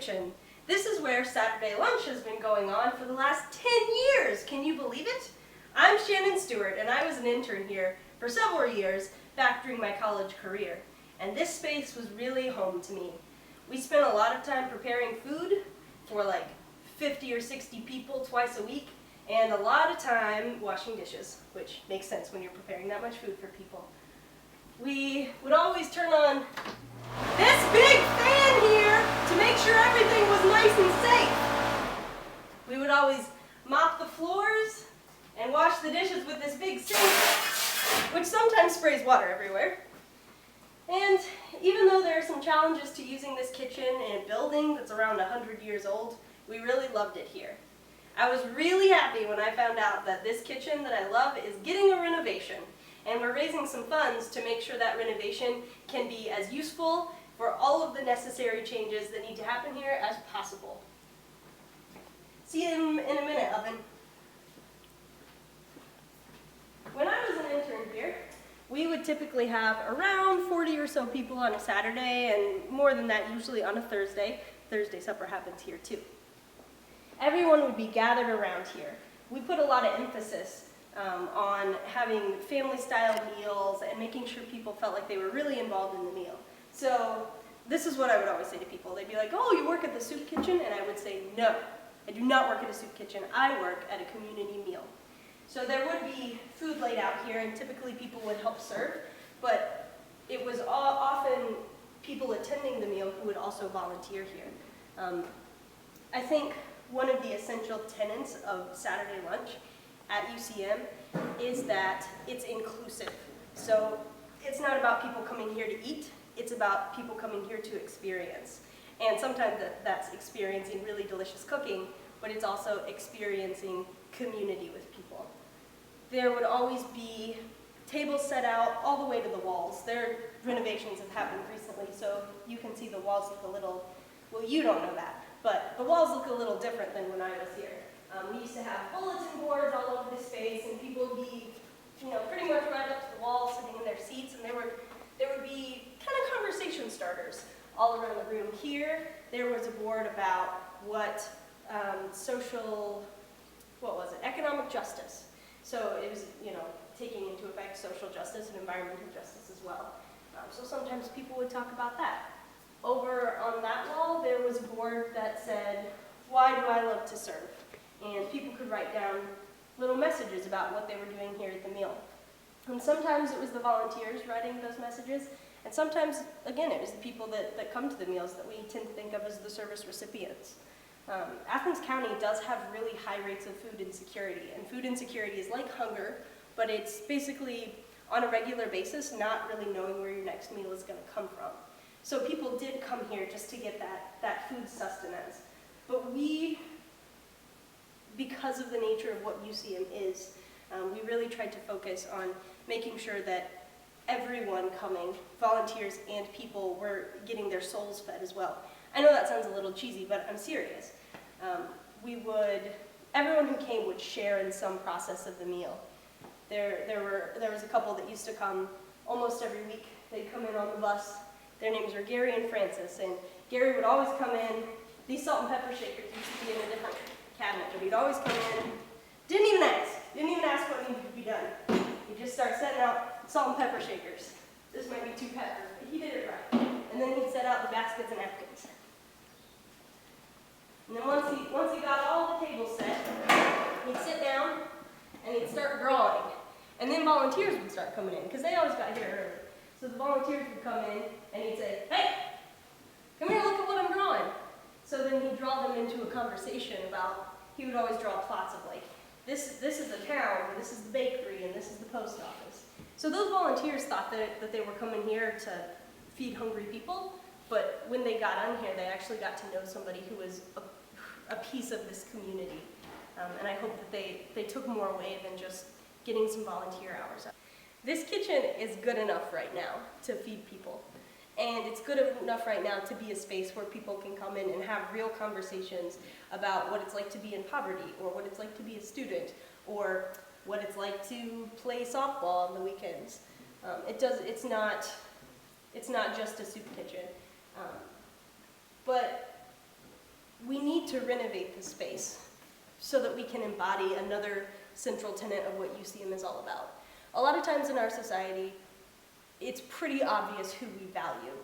kitchen. This is where Saturday lunch has been going on for the last 10 years. Can you believe it? I'm Shannon Stewart, and I was an intern here for several years back during my college career. And this space was really home to me. We spent a lot of time preparing food for like 50 or 60 people twice a week, and a lot of time washing dishes, which makes sense when you're preparing that much food for people. We would always turn on this big fan here to make sure everything was nice and safe. We would always mop the floors and wash the dishes with this big sink, which sometimes sprays water everywhere. And even though there are some challenges to using this kitchen in a building that's around 100 years old, we really loved it here. I was really happy when I found out that this kitchen that I love is getting a renovation, and we're raising some funds to make sure that renovation can be as useful for all of the necessary changes that need to happen here as possible. See you in a minute, Oven. When I was an intern here, we would typically have around 40 or so people on a Saturday, and more than that usually on a Thursday. Thursday supper happens here too. Everyone would be gathered around here. We put a lot of emphasis on having family-style meals and making sure people felt like they were really involved in the meal. So this is what I would always say to people. They'd be like, "Oh, you work at the soup kitchen?" And I would say, "No, I do not work at a soup kitchen. I work at a community meal." So there would be food laid out here, and typically people would help serve, but it was often people attending the meal who would also volunteer here. I think one of the essential tenets of Saturday lunch at UCM is that it's inclusive. So it's not about people coming here to eat, it's about people coming here to experience. And sometimes that's experiencing really delicious cooking, but it's also experiencing community with people. There would always be tables set out all the way to the walls. Their renovations have happened recently, so you can see the walls look a little, well, you don't know that, but the walls look a little different than when I was here. We used to have bulletin boards all over the space, and people would be, pretty much right up to the wall, sitting in their seats, and there would be kind of conversation starters all around the room. Here, there was a board about what economic justice. So it was, taking into effect social justice and environmental justice as well. So sometimes people would talk about that. Over on that wall, there was a board that said, "Why do I love to serve?" And people could write down little messages about what they were doing here at the meal. And sometimes it was the volunteers writing those messages, and sometimes, again, it was the people that come to the meals that we tend to think of as the service recipients. Athens County does have really high rates of food insecurity, and food insecurity is like hunger, but it's basically on a regular basis not really knowing where your next meal is going to come from. So people did come here just to get that food sustenance. But because of the nature of what UCM is, we really tried to focus on making sure that everyone coming, volunteers and people, were getting their souls fed as well. I know that sounds a little cheesy, but I'm serious. Everyone who came would share in some process of the meal. There was a couple that used to come almost every week. They'd come in on the bus. Their names were Gary and Francis, and Gary would always come in. These salt and pepper shakers used to be in a different cabinet, but he'd always come in, didn't even ask what needed to be done. He'd just start setting out salt and pepper shakers. This might be 2 peppers, but he did it right. And then he'd set out the baskets and napkins. And then once he got all the tables set, he'd sit down and he'd start drawing. And then volunteers would start coming in, because they always got here early. So the volunteers would come in and he'd say, "Hey, come here, look at what I'm drawing." So then he'd draw them into a conversation about, he would always draw plots of like, this is a town, and this is the bakery, and this is the post office. So those volunteers thought that they were coming here to feed hungry people, but when they got on here, they actually got to know somebody who was a piece of this community. And I hope that they took more away than just getting some volunteer hours. This kitchen is good enough right now to feed people. And it's good enough right now to be a space where people can come in and have real conversations about what it's like to be in poverty, or what it's like to be a student, or what it's like to play softball on the weekends. It's not just a soup kitchen. But we need to renovate the space so that we can embody another central tenet of what UCM is all about. A lot of times in our society, it's pretty obvious who we value.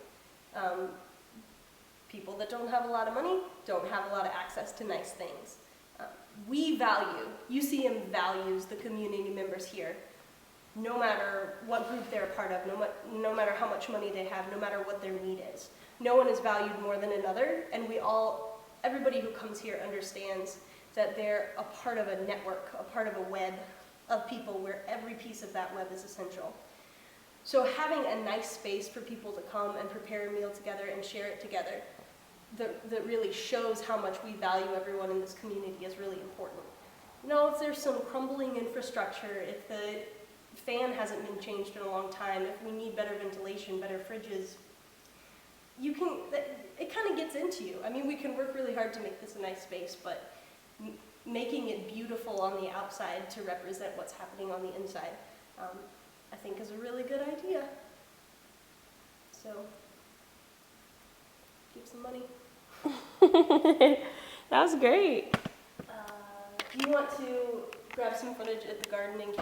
People that don't have a lot of money don't have a lot of access to nice things. UCM values the community members here, no matter what group they're a part of, no matter how much money they have, no matter what their need is. No one is valued more than another, and everybody who comes here understands that they're a part of a network, a part of a web of people where every piece of that web is essential. So having a nice space for people to come and prepare a meal together and share it together that really shows how much we value everyone in this community is really important. If there's some crumbling infrastructure, if the fan hasn't been changed in a long time, if we need better ventilation, better fridges, it kind of gets into you. I mean, we can work really hard to make this a nice space, but making it beautiful on the outside to represent what's happening on the inside, I think is a really good idea. So, keep some money. That was great. Do you want to grab some footage at the gardening